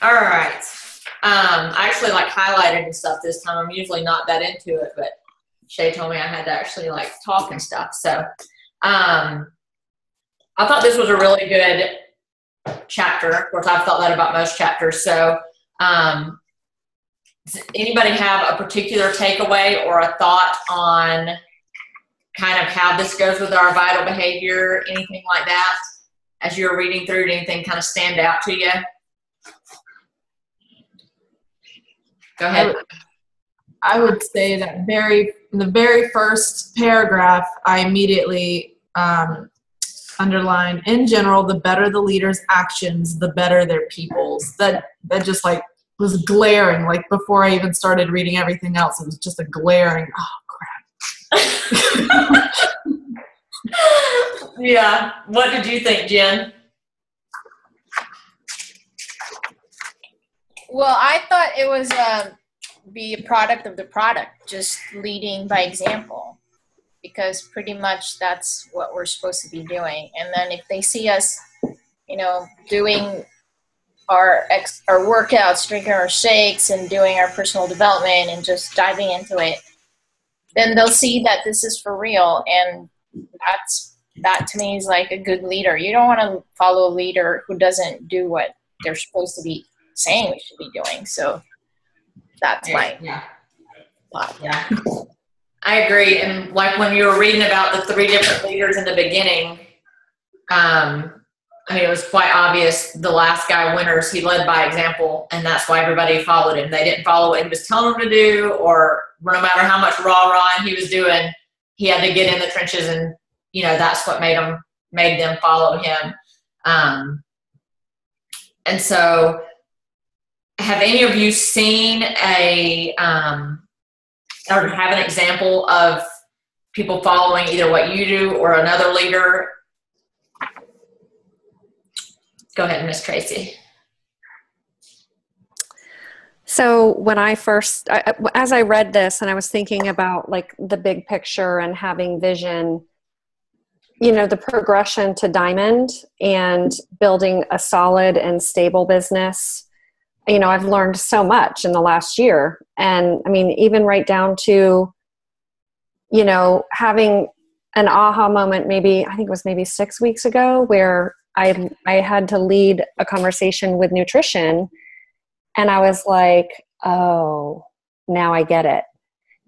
All right. I actually like highlighted and stuff this time. I'm usually not that into it, but Shay told me I had to actually like talk and stuff. So I thought this was a really good chapter. Of course, I've thought that about most chapters. So does anybody have a particular takeaway or a thought on kind of how this goes with our vital behavior, anything like that? As you're reading through, did anything kind of stand out to you? Go ahead. I would say that in the very first paragraph, I immediately underlined, in general, the better the leader's actions, the better their people's. That just like was glaring. Like before I even started reading everything else, it was just a glaring, oh crap. Yeah. What did you think, Jen? Well, I thought it was be a product of the product, just leading by example, because pretty much that's what we're supposed to be doing. And then if they see us, doing our workouts, drinking our shakes, and doing our personal development, and just diving into it, then they'll see that this is for real. And that to me is like a good leader. You don't want to follow a leader who doesn't do what they're supposed to be saying we should be doing. So that's my thought. Yeah, I agree. And like when you were reading about the 3 different leaders in the beginning, it was quite obvious the last guy, Winters, he led by example, and that's why everybody followed him. They didn't follow what he was telling them to do, or no matter how much rah-rah he was doing, he had to get in the trenches, and that's what made them follow him. And so, have any of you seen or have an example of people following either what you do or another leader? Go ahead, Miss Tracy. So when as I read this and I was thinking about like the big picture and having vision, the progression to diamond and building a solid and stable business, I've learned so much in the last year. And even right down to, having an aha moment, I think it was maybe 6 weeks ago, where I had to lead a conversation with nutrition, and I was like, oh, now I get it.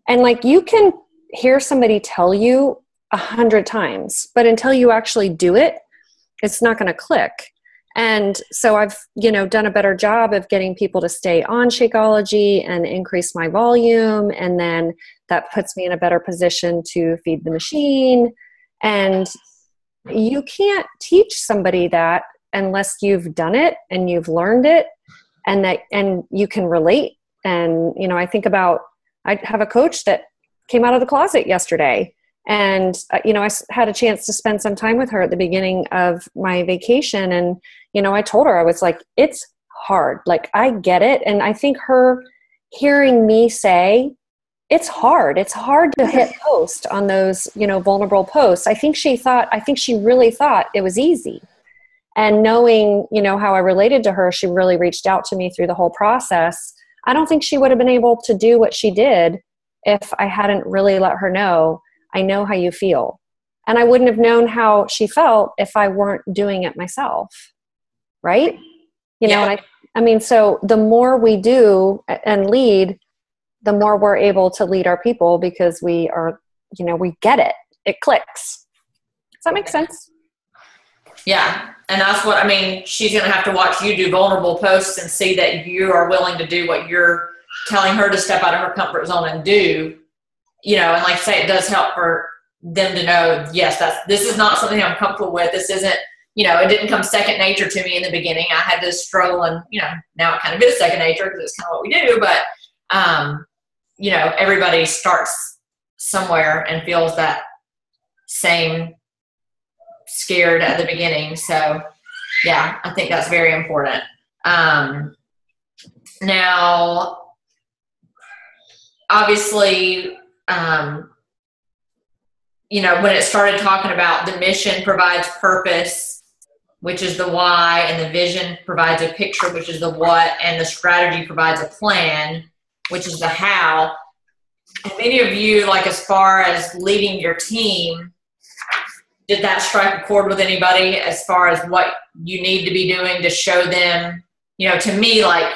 And like, you can hear somebody tell you 100 times, but until you actually do it, it's not going to click. And so I've, done a better job of getting people to stay on Shakeology and increase my volume. And then that puts me in a better position to feed the machine. And you can't teach somebody that unless you've done it and you've learned it and you can relate. And, I think about, I have a coach that came out of the closet yesterday. And, I had a chance to spend some time with her at the beginning of my vacation. And, I told her, I was like, it's hard. Like, I get it. And I think her hearing me say, it's hard. It's hard to hit post on those, vulnerable posts. I think she really thought it was easy. And knowing, how I related to her, she really reached out to me through the whole process. I don't think she would have been able to do what she did if I hadn't really let her know, I know how you feel. And I wouldn't have known how she felt if I weren't doing it myself. Right? And so the more we do and lead, the more we're able to lead our people, because we are, we get it. It clicks. Does that make sense? Yeah. And that's what, she's going to have to watch you do vulnerable posts and see that you are willing to do what you're telling her to step out of her comfort zone and do, and like I say, it does help for them to know, yes, this is not something I'm comfortable with. This isn't, it didn't come second nature to me in the beginning. I had to struggle, and, now it kind of is second nature because it's kind of what we do. But, everybody starts somewhere and feels that same scared at the beginning. So yeah, I think that's very important. Now, obviously, when it started talking about the mission provides purpose, which is the why, and the vision provides a picture, which is the what, and the strategy provides a plan, which is the how. And many of you, like as far as leading your team, did that strike a chord with anybody as far as what you need to be doing to show them, to me, like,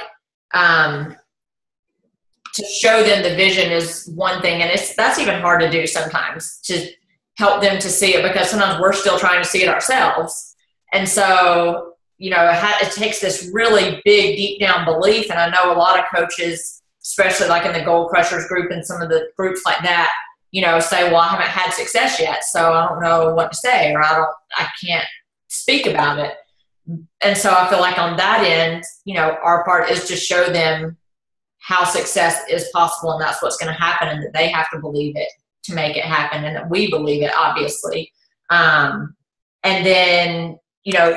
to show them the vision is one thing, and that's even hard to do sometimes, to help them to see it, because sometimes we're still trying to see it ourselves. And so, it takes this really big, deep down belief. And I know a lot of coaches, especially like in the Goal Crushers group and some of the groups like that, say, well, I haven't had success yet, so I don't know what to say, or I can't speak about it. And so I feel like on that end, our part is to show them how success is possible, and that's what's going to happen, and that they have to believe it to make it happen, and that we believe it, obviously. And then,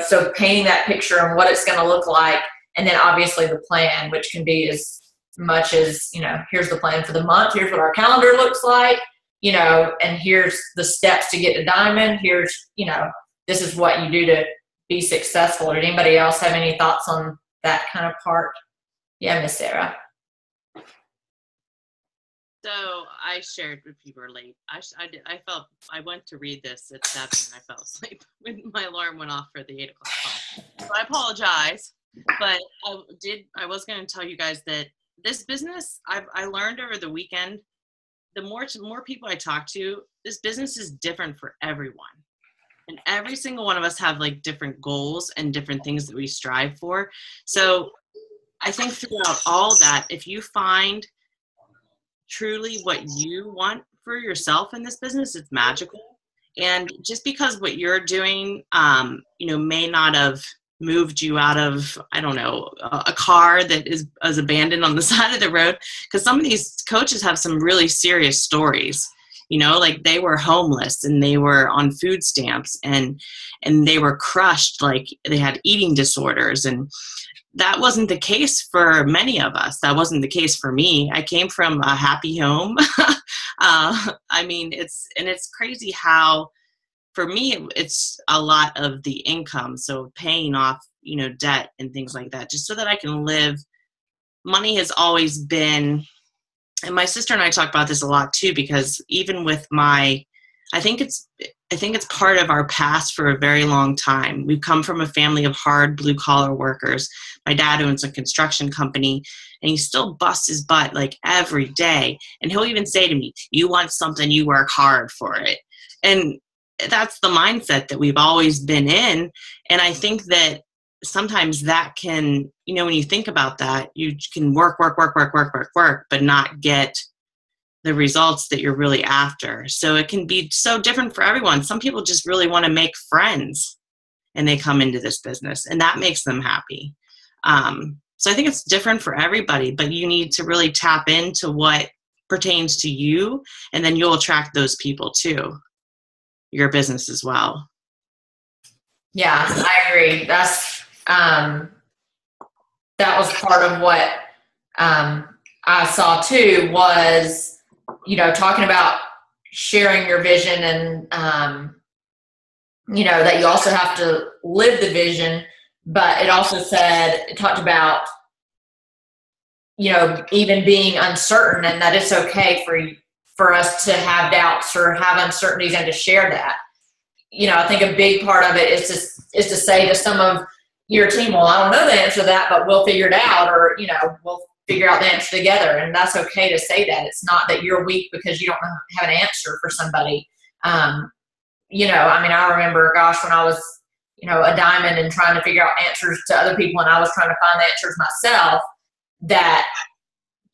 so painting that picture and what it's going to look like, and then obviously the plan, which can be as much as, here's the plan for the month, here's what our calendar looks like, and here's the steps to get to Diamond, here's, this is what you do to be successful. Did anybody else have any thoughts on that kind of part? Yeah, Miss Sarah. So I shared with you were late. I went to read this at 7 and I fell asleep when my alarm went off for the 8 o'clock call. So I apologize, but I was going to tell you guys that this business, I learned over the weekend, the more people I talk to, this business is different for everyone. And every single one of us have like different goals and different things that we strive for. So I think throughout all that, if you find truly what you want for yourself in this business, it's magical. And just because what you're doing, may not have moved you out of, I don't know, a car that is abandoned on the side of the road, because some of these coaches have some really serious stories. Like they were homeless and they were on food stamps and they were crushed, like they had eating disorders. And that wasn't the case for many of us. That wasn't the case for me. I came from a happy home. It's crazy how, for me, it's a lot of the income. So paying off, debt and things like that, just so that I can live. Money has always been, and my sister and I talk about this a lot too, because even with I think it's part of our past for a very long time. We've come from a family of hard blue collar workers. My dad owns a construction company and he still busts his butt like every day. And he'll even say to me, you want something, you work hard for it. And that's the mindset that we've always been in. And I think that sometimes that can, when you think about that, you can work, but not get the results that you're really after. So it can be so different for everyone. Some people just really want to make friends and they come into this business and that makes them happy. So I think it's different for everybody, but you need to really tap into what pertains to you, and then you'll attract those people to your business as well. Yeah, I agree. That's, that was part of what I saw too, was, talking about sharing your vision and, that you also have to live the vision, but it also it talked about, even being uncertain, and that it's okay for us to have doubts or have uncertainties and to share that. I think a big part of it is to say to some of your team, well, I don't know the answer to that, but we'll figure it out, or, we'll figure out the answer together. And that's okay to say that. It's not that you're weak because you don't have an answer for somebody. I remember, gosh, when I was, a diamond and trying to figure out answers to other people, and I was trying to find the answers myself, that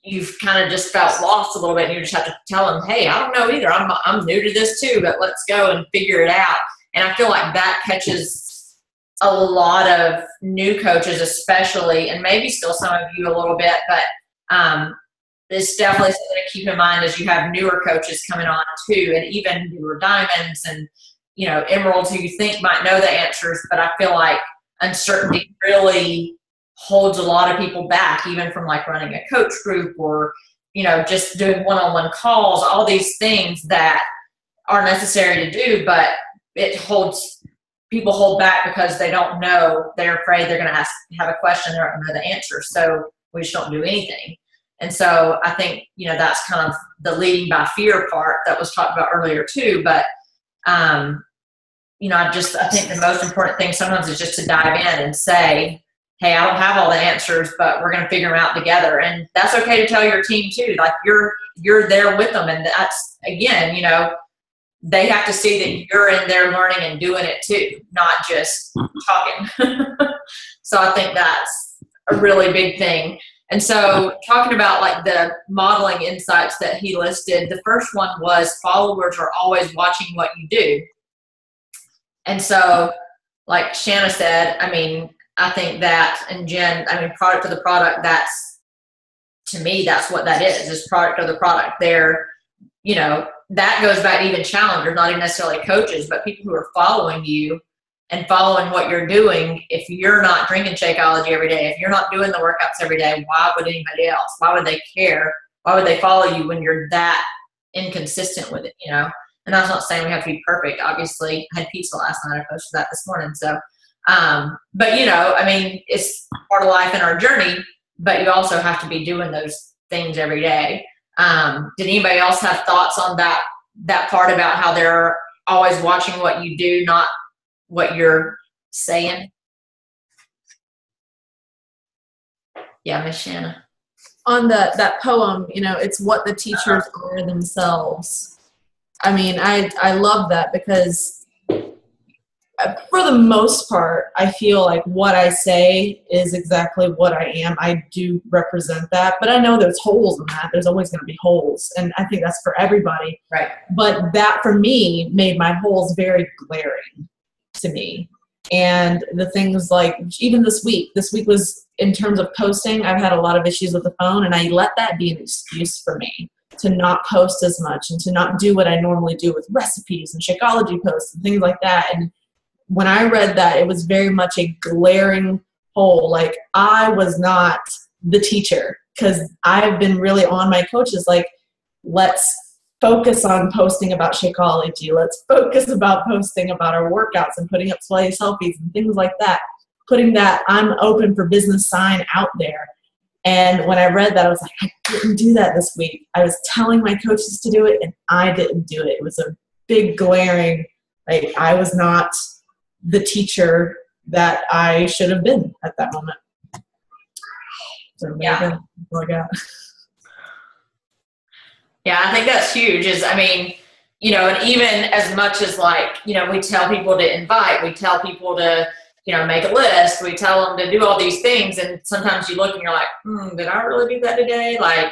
you've kind of just felt lost a little bit, and you just have to tell them, hey, I don't know either. I'm new to this too, but let's go and figure it out. And I feel like that catches a lot of new coaches, especially, and maybe still some of you a little bit, but it's definitely something to keep in mind as you have newer coaches coming on too, and even newer diamonds and, emeralds who you think might know the answers, but I feel like uncertainty really holds a lot of people back, even from like running a coach group or, just doing one-on-one calls, all these things that are necessary to do, but it holds people hold back because they don't know. They're afraid they're going to have a question, they don't know the answer. So we just don't do anything. And so I think, that's kind of the leading by fear part that was talked about earlier too. But, I think the most important thing sometimes is just to dive in and say, hey, I don't have all the answers, but we're going to figure them out together. And that's okay to tell your team too. Like you're there with them. And that's, again, they have to see that you're in there learning and doing it too, not just talking. So I think that's a really big thing. And so talking about like the modeling insights that he listed, the first one was followers are always watching what you do. And so like Shanna said, I think that, and Jen, product of the product, to me, that's what that is product of the product. There, that goes back to even challengers, not even necessarily coaches, but people who are following you and following what you're doing. If you're not drinking Shakeology every day, if you're not doing the workouts every day, why would anybody else? Why would they care? Why would they follow you when you're that inconsistent with it, And that's not saying we have to be perfect. Obviously, I had pizza last night. I posted that this morning. So, but it's part of life and our journey, but you also have to be doing those things every day. Did anybody else have thoughts on that part about how they're always watching what you do, not what you're saying? Yeah, Miss Shanna. On that poem, it's what the teachers are themselves. I love that because for the most part, I feel like what I say is exactly what I am. I do represent that, but I know there's holes in that. There's always going to be holes, and I think that's for everybody. Right. But that, for me, made my holes very glaring to me. And the things like, even this week was, in terms of posting, I've had a lot of issues with the phone, and I let that be an excuse for me to not post as much and to not do what I normally do with recipes and Shakeology posts and things like that. And when I read that, it was very much a glaring hole. Like, I was not the teacher, because I've been really on my coaches, like, let's focus on posting about Shakeology. Let's focus about posting about our workouts and putting up play selfies and things like that. Putting that I'm open for business sign out there. And when I read that, I was like, I didn't do that this week. I was telling my coaches to do it, and I didn't do it. It was a big glaring, like, I was not the teacher that I should have been at that moment. So yeah. Yeah, I think that's huge. And even as much as we tell people to invite, we tell people to, make a list, we tell them to do all these things. And sometimes you look and you're like, did I really do that today? I'm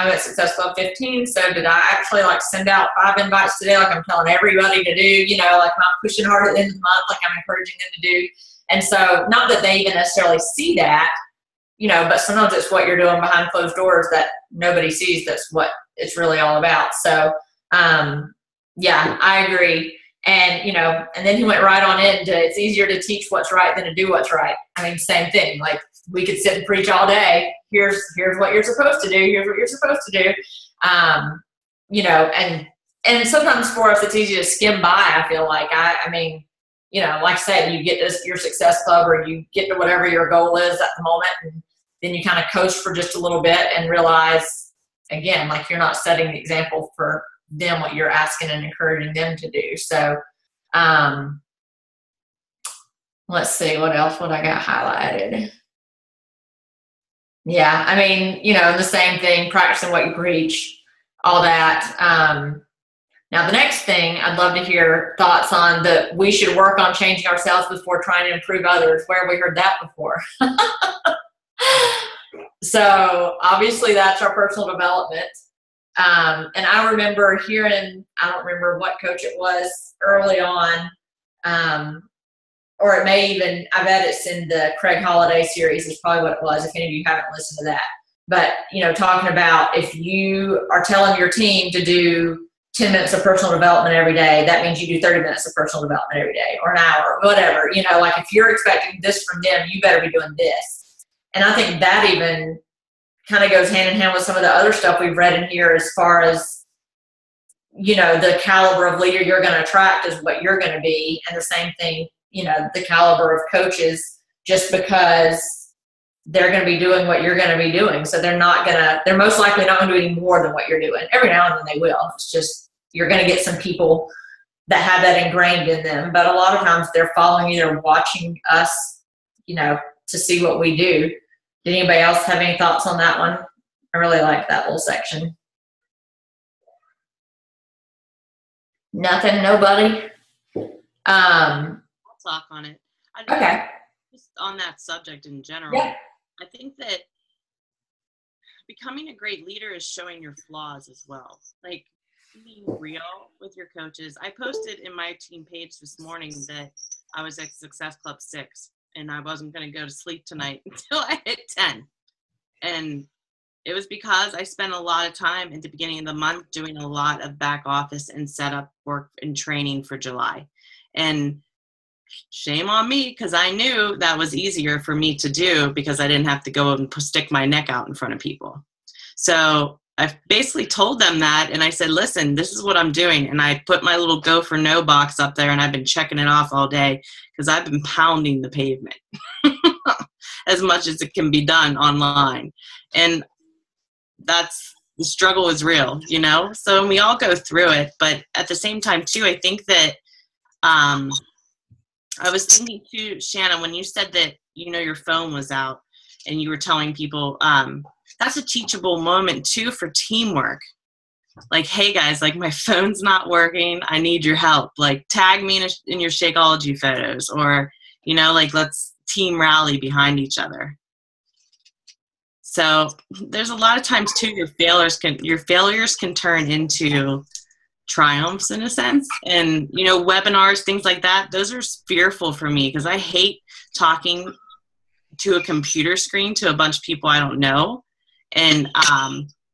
at Success Club 15. So did I actually send out 5 invites today? I'm telling everybody to do, I'm pushing hard at the end of the month, I'm encouraging them to do. And so not that they even necessarily see that, but sometimes it's what you're doing behind closed doors that nobody sees. That's what it's really all about. So, yeah, I agree. And, and then he went right on into, it's easier to teach what's right than to do what's right. Same thing. We could sit and preach all day. Here's what you're supposed to do. Here's what you're supposed to do. And sometimes for us, it's easy to skim by. I feel like, like I said, you get to your Success Club, or you get to whatever your goal is at the moment, and then you kind of coach for just a little bit and realize, again, you're not setting the example for them, what you're asking and encouraging them to do. So, let's see, what else would I got highlighted? Yeah, the same thing, practicing what you preach, all that. Now, the next thing, I'd love to hear thoughts on we should work on changing ourselves before trying to improve others. Where have we heard that before? So obviously that's our personal development. And I remember hearing, I don't remember what coach it was early on, or it may even, I bet it's in the Craig Holiday series is probably what it was, if any of you haven't listened to that. But, talking about if you are telling your team to do 10 minutes of personal development every day, that means you do 30 minutes of personal development every day, or an hour, whatever. If you're expecting this from them, you better be doing this. And I think that even kind of goes hand in hand with some of the other stuff we've read in here, as far as you know, the caliber of leader you're going to attract is what you're going to be. And the same thing, you know, the caliber of coaches, just because they're going to be doing what you're going to be doing. So they're most likely not going to do any more than what you're doing. Every now and then they will. It's just, you're going to get some people that have that ingrained in them. But a lot of times they're following you, they're watching us, you know, to see what we do. Did anybody else have any thoughts on that one? I really like that little section. Nothing, nobody. I'll talk on it. Okay. Just on that subject in general, yeah. I think that becoming a great leader is showing your flaws as well. Like, being real with your coaches. I posted in my team page this morning that I was at Success Club 6 and I wasn't going to go to sleep tonight until I hit 10. And it was because I spent a lot of time at the beginning of the month doing a lot of back office and setup work and training for July. And shame on me, because I knew that was easier for me to do because I didn't have to go and stick my neck out in front of people. So I basically told them that, and I said, listen, this is what I'm doing. And I put my little go for no box up there, and I've been checking it off all day because I've been pounding the pavement as much as it can be done online. And the struggle is real, you know? So we all go through it. But at the same time, too, I think that I was thinking, too, Shanna, when you said that, you know, your phone was out and you were telling people, that's a teachable moment too for teamwork. Like, hey guys, like my phone's not working. I need your help. Like, tag me in your Shakeology photos, or, you know, like, let's team rally behind each other. So there's a lot of times too, your failures can turn into triumphs in a sense. And, you know, webinars, things like that, those are fearful for me because I hate talking to a computer screen to a bunch of people I don't know. And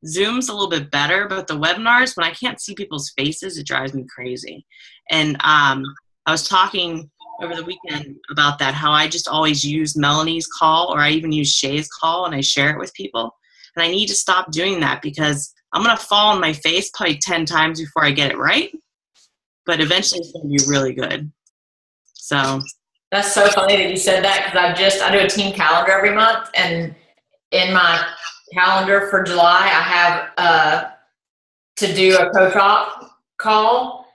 Zoom's a little bit better, but the webinars, when I can't see people's faces, it drives me crazy. And I was talking over the weekend about that, how I just always use Melanie's call, or I even use Shay's call, and I share it with people. And I need to stop doing that because I'm going to fall on my face probably 10 times before I get it right. But eventually it's going to be really good. So that's so funny that you said that, because I do a team calendar every month, and in my calendar for July, I have to do a coach op call,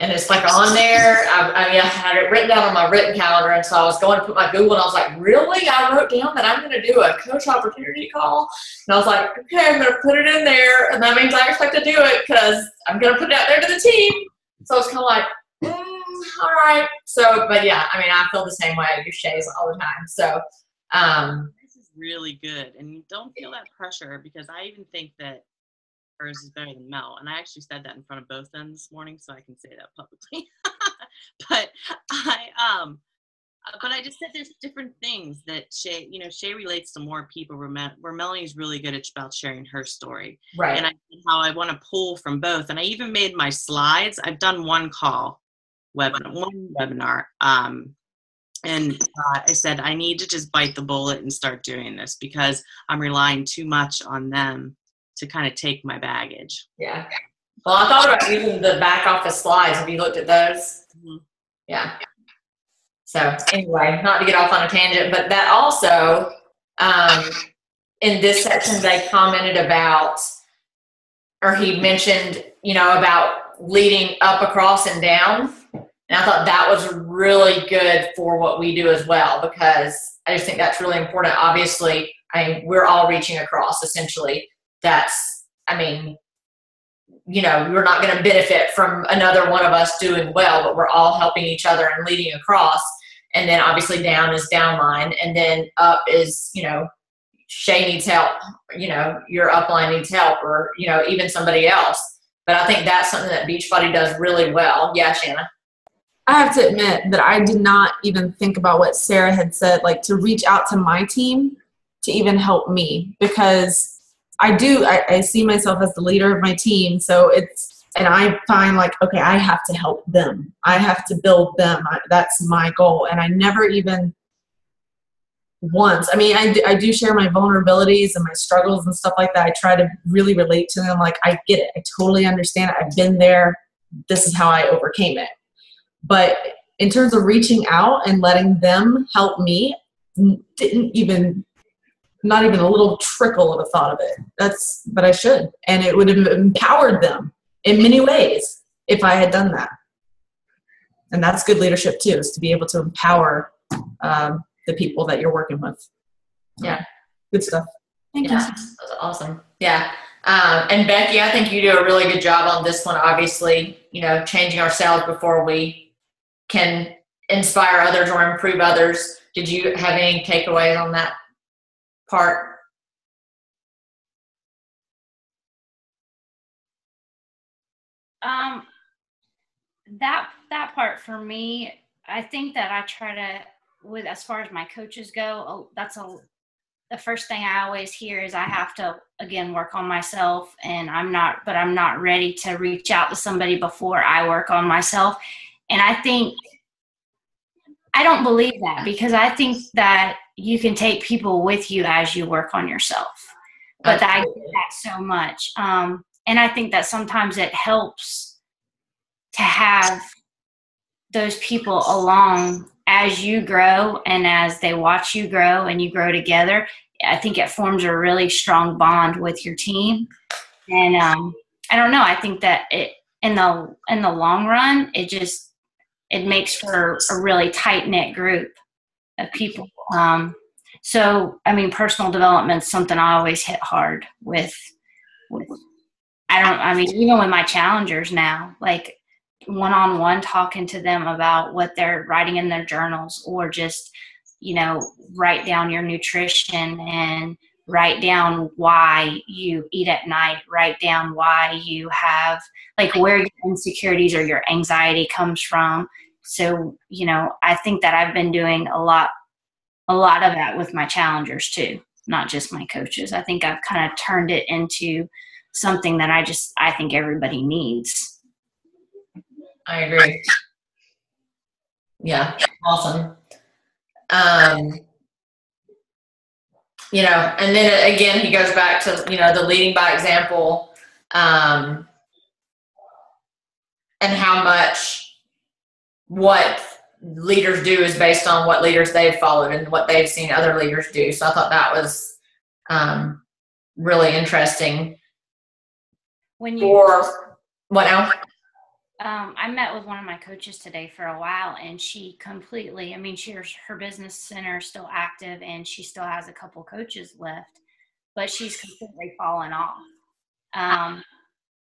and it's like on there. I had it written down on my written calendar, and so I was going to put my Google, and I was like, really? I wrote down that I'm going to do a coach opportunity call, and I was like, okay, I'm going to put it in there, and that means I expect to do it because I'm going to put it out there to the team. So it's kind of like, all right. So, but yeah, I mean, I feel the same way. I use Shays all the time. So, this is really good. And you don't feel that pressure, because I even think that hers is better than Mel. And I actually said that in front of both of them this morning, so I can say that publicly. But I just said there's different things that Shay relates to more people, where Melanie's really good about sharing her story. right. And how I want to pull from both. And I even made my slides. I've done one webinar. And I said, I need to just bite the bullet and start doing this, because I'm relying too much on them to kind of take my baggage. Yeah. Well, I thought about using the back office slides. Have you looked at those? Mm-hmm. Yeah. So anyway, not to get off on a tangent, but that also, in this section, they commented about, or he mentioned, about leading up, across, and down. And I thought that was really good for what we do as well, because I just think that's really important. Obviously, we're all reaching across, essentially. We're not going to benefit from another one of us doing well, but we're all helping each other and leading across. And then obviously down is downline, and then up is, Shay needs help, your upline needs help, or, even somebody else. But I think that's something that Beachbody does really well. Yeah, Shanna. I have to admit that I did not even think about what Sarah had said, like to reach out to my team to even help me, because I see myself as the leader of my team. So and I find like, okay, I have to help them. I have to build them. That's my goal. And I never even once. I mean, I do share my vulnerabilities and my struggles and stuff like that. I try to really relate to them. Like, I get it. I totally understand it. I've been there. This is how I overcame it. But in terms of reaching out and letting them help me, not even a little trickle of a thought of it. But I should. And it would have empowered them in many ways if I had done that. And that's good leadership too, is to be able to empower the people that you're working with. Yeah. Good stuff. Thank you. That's awesome. Yeah. And Becky, I think you do a really good job on this one, obviously, changing ourselves before we can inspire others or improve others. Did you have any takeaways on that part? That part for me, I think that I try to, with as far as my coaches go, the first thing I always hear is I have to, again, work on myself, and I'm not ready to reach out to somebody before I work on myself. And I don't believe that, because I think that you can take people with you as you work on yourself. But I get that so much. And I think that sometimes it helps to have those people along as you grow and as they watch you grow and you grow together. I think it forms a really strong bond with your team. And I don't know, I think that it in the long run, it makes for a really tight-knit group of people. So, I mean, personal development is something I always hit hard with. Even with my challengers now, like one-on-one talking to them about what they're writing in their journals, or just, write down your nutrition and write down why you eat at night, write down why you have, like, where your insecurities or your anxiety comes from. So, I think that I've been doing a lot of that with my challengers too, not just my coaches. I think I've kind of turned it into something that I think everybody needs. I agree. Yeah. Awesome. And then again, he goes back to, the leading by example, and how much what leaders do is based on what leaders they've followed and what they've seen other leaders do. So I thought that was really interesting. When you what now? I met with one of my coaches today for a while, and she completely, her business center is still active and she still has a couple coaches left, but she's completely fallen off.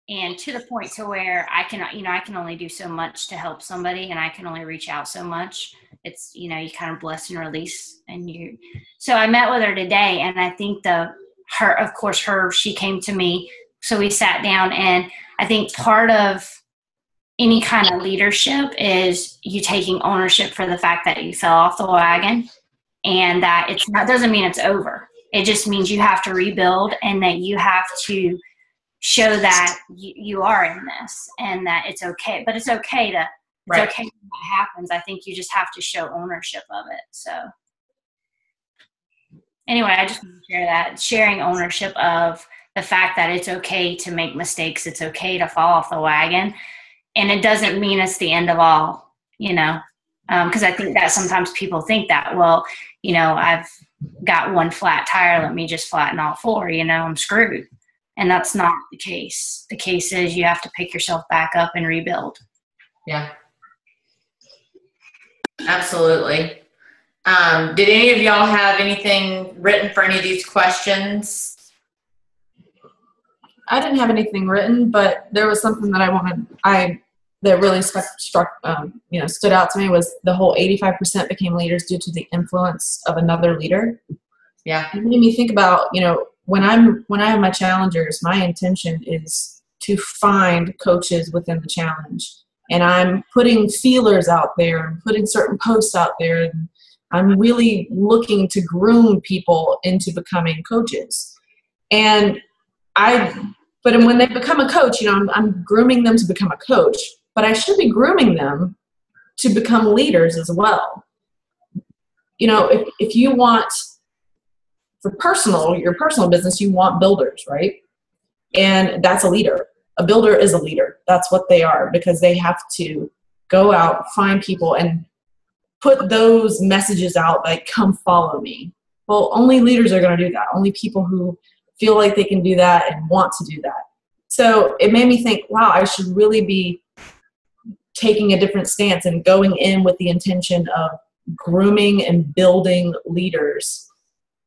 And to the point to where I can only do so much to help somebody, and I can only reach out so much. It's, you kind of bless and release. So I met with her today, and I think she came to me. So we sat down, and I think part of any kind of leadership is you taking ownership for the fact that you fell off the wagon, and that doesn't mean it's over. It just means you have to rebuild, and that you have to show that you are in this, and that it's okay. But it's okay when that happens. I think you just have to show ownership of it. So anyway, I just want to share that, sharing ownership of the fact that it's okay to make mistakes. It's okay to fall off the wagon. And it doesn't mean it's the end of all, because I think that sometimes people think that, well, I've got one flat tire, let me just flatten all four, I'm screwed. And that's not the case. The case is you have to pick yourself back up and rebuild. Yeah. Absolutely. Did any of y'all have anything written for any of these questions? I didn't have anything written, but there was something that that really stood out to me, was the whole 85% became leaders due to the influence of another leader. Yeah. It made me think about, when I have my challengers, my intention is to find coaches within the challenge, and I'm putting feelers out there and putting certain posts out there, and I'm really looking to groom people into becoming coaches. But when they become a coach, I'm grooming them to become a coach, but I should be grooming them to become leaders as well. If you want for your personal business, you want builders, right? And that's a leader. A builder is a leader. That's what they are, because they have to go out, find people, and put those messages out like, come follow me. Well, only leaders are going to do that. Only people who feel like they can do that and want to do that. So it made me think, wow, I should really be taking a different stance and going in with the intention of grooming and building leaders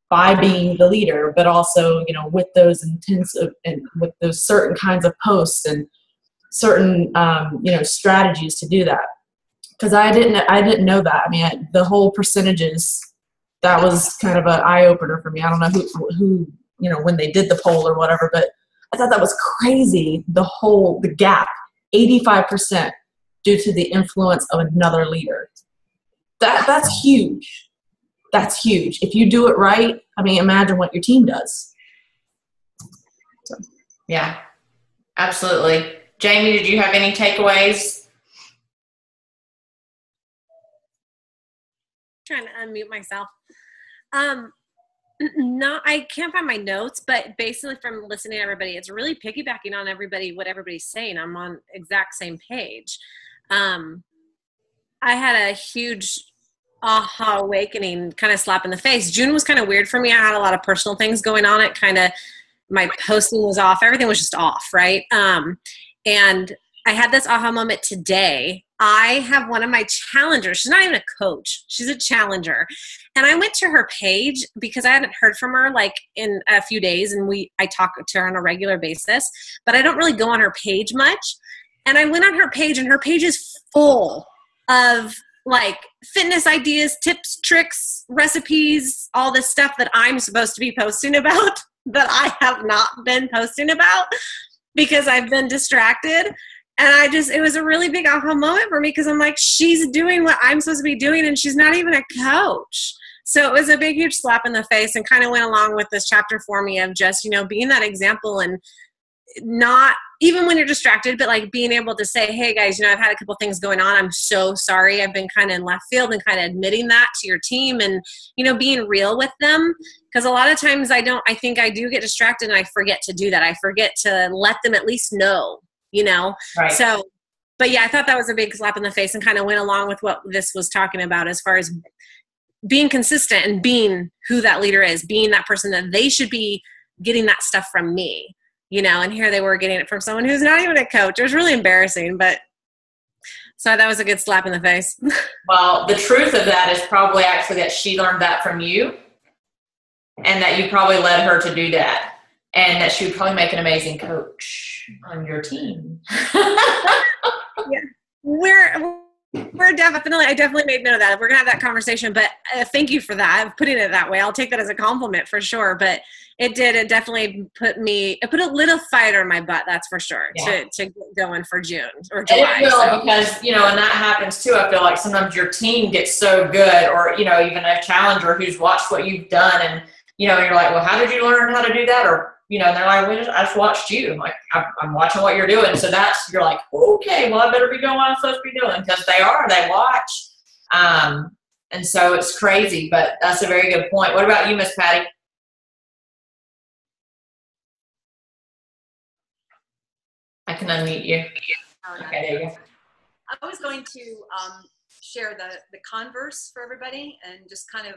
by being the leader, but also, with those intensive and with those certain kinds of posts and certain, strategies to do that. Because I didn't know that. I mean, the whole percentages, that was kind of an eye opener for me. I don't know who when they did the poll or whatever, but I thought that was crazy. The gap, 85% due to the influence of another leader. That's huge. That's huge. If you do it right, I mean, imagine what your team does. So. Yeah, absolutely. Jamie, did you have any takeaways? Trying to unmute myself. No, I can't find my notes, but basically from listening to everybody, it's really piggybacking on what everybody's saying. I'm on exact same page. I had a huge aha awakening, kind of slap in the face. June was kind of weird for me. I had a lot of personal things going on. My posting was off. Everything was just off, right? And I had this aha moment today. I have one of my challengers. She's not even a coach. She's a challenger. And I went to her page because I hadn't heard from her like in a few days. And I talk to her on a regular basis, but I don't really go on her page much. And I went on her page, and her page is full of like fitness ideas, tips, tricks, recipes, all this stuff that I'm supposed to be posting about that I have not been posting about because I've been distracted. And it was a really big aha moment for me because I'm like, she's doing what I'm supposed to be doing and she's not even a coach. So it was a big, huge slap in the face, and kind of went along with this chapter for me of just, being that example, and not even when you're distracted, but like being able to say, hey guys, I've had a couple things going on. I'm so sorry. I've been kind of in left field, and kind of admitting that to your team and, being real with them. Because a lot of times I think I do get distracted and I forget to do that. I forget to let them at least know. Right. So, but yeah, I thought that was a big slap in the face, and kind of went along with what this was talking about as far as being consistent and being who that leader is, being that person that they should be getting that stuff from me, and here they were getting it from someone who's not even a coach. It was really embarrassing, but so that was a good slap in the face. Well, the truth of that is probably actually that she learned that from you, and that you probably led her to do that. And that she would probably make an amazing coach on your team. Yeah, I definitely made note of that. We're gonna have that conversation, but thank you for that. Putting it that way, I'll take that as a compliment for sure. But it definitely put a little fire in my butt. That's for sure. Yeah. To get going for June or July. And it will, because and that happens too. I feel like sometimes your team gets so good, or even a challenger who's watched what you've done, and you're like, well, how did you learn how to do that? Or and they're like, I just watched you. I'm like, I'm watching what you're doing. So you're like, okay, well, I better be doing what I'm supposed to be doing, because they watch. And so it's crazy, but that's a very good point. What about you, Miss Patty? I can unmute you. Okay, there you go. I was going to share the converse for everybody, and just kind of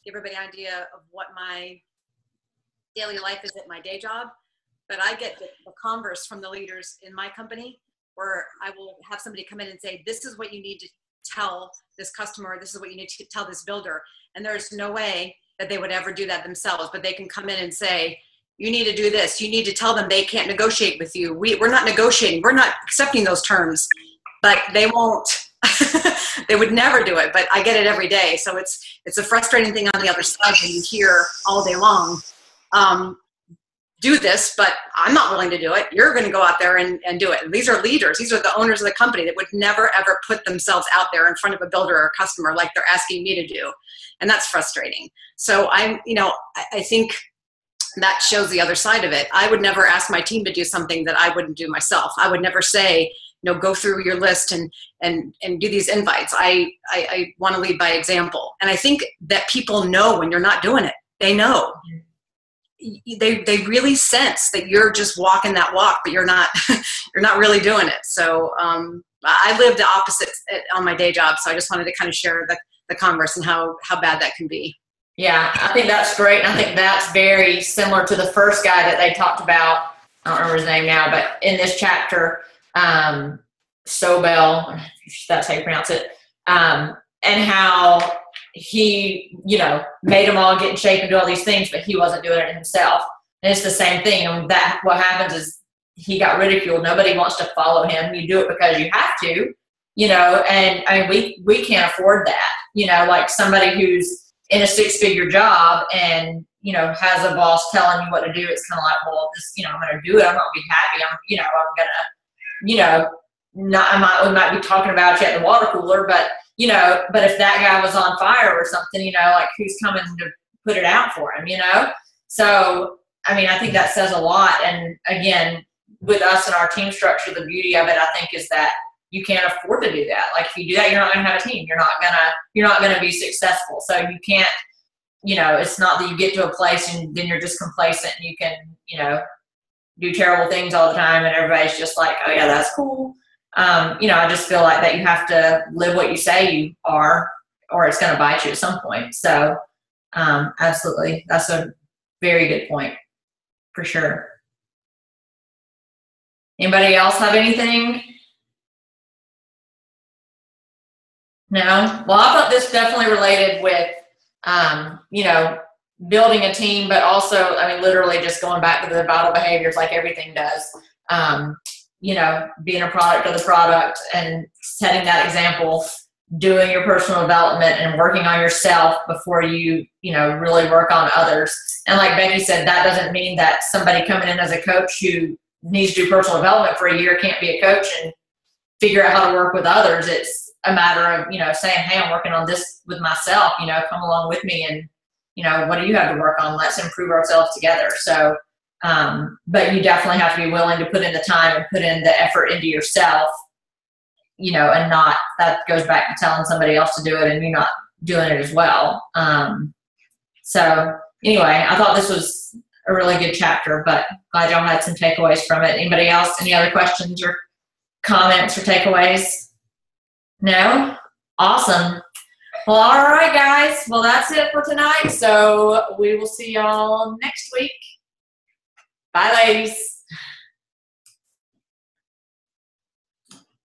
give everybody an idea of what my daily life is at my day job. But I get the converse from the leaders in my company, where I will have somebody come in and say, this is what you need to tell this customer, this is what you need to tell this builder. And there's no way that they would ever do that themselves, but they can come in and say, you need to do this. You need to tell them they can't negotiate with you. We're not negotiating. We're not accepting those terms. But they won't. They would never do it. But I get it every day. So it's a frustrating thing on the other side when you hear all day long, do this, but I'm not willing to do it. You're going to go out there and do it. And these are leaders. These are the owners of the company that would never, ever put themselves out there in front of a builder or a customer like they're asking me to do. And that's frustrating. So I think that shows the other side of it. I would never ask my team to do something that I wouldn't do myself. I would never say, go through your list and do these invites. I want to lead by example. And I think that people know when you're not doing it. they know. They really sense that you're just walking that walk, but you're not you're not really doing it. So I live the opposite on my day job. So I just wanted to kind of share the converse and how bad that can be. Yeah, I think that's great. And I think that's very similar to the first guy that they talked about. I don't remember his name now, but in this chapter, Sobel, that's how you pronounce it, and how he, made them all get in shape and do all these things, but he wasn't doing it himself. And it's the same thing. And that what happens is he got ridiculed. Nobody wants to follow him. You do it because you have to, and I mean, we can't afford that, like somebody who's in a 6-figure job and, has a boss telling you what to do. It's kind of like, well, this, I'm going to do it. I'm not going to be happy. I'm going to, we might be talking about you at the water cooler, but if that guy was on fire or something, like who's coming to put it out for him, So, I mean, I think that says a lot. And again, with us and our team structure, the beauty of it, I think, is that you can't afford to do that. Like if you do that, you're not going to have a team. You're not going to be successful. So you can't, it's not that you get to a place and then you're just complacent and you can, do terrible things all the time and everybody's just like, oh yeah, that's cool. I just feel like that you have to live what you say you are, or it's going to bite you at some point. So, absolutely. That's a very good point for sure. Anybody else have anything? No? Well, I thought this definitely related with, building a team, but also, I mean, literally just going back to the vital behaviors like everything does. Being a product of the product and setting that example, doing your personal development and working on yourself before you, really work on others. And like Becky said, that doesn't mean that somebody coming in as a coach who needs to do personal development for a year can't be a coach and figure out how to work with others. It's a matter of, saying, hey, I'm working on this with myself, come along with me and, what do you have to work on? Let's improve ourselves together. So, but you definitely have to be willing to put in the time and put in the effort into yourself, and not, that goes back to telling somebody else to do it and you're not doing it as well. So anyway, I thought this was a really good chapter, but glad y'all had some takeaways from it. Anybody else? Any other questions or comments or takeaways? No? Awesome. Well, all right, guys. Well, that's it for tonight. So we will see y'all next week. Bye, ladies.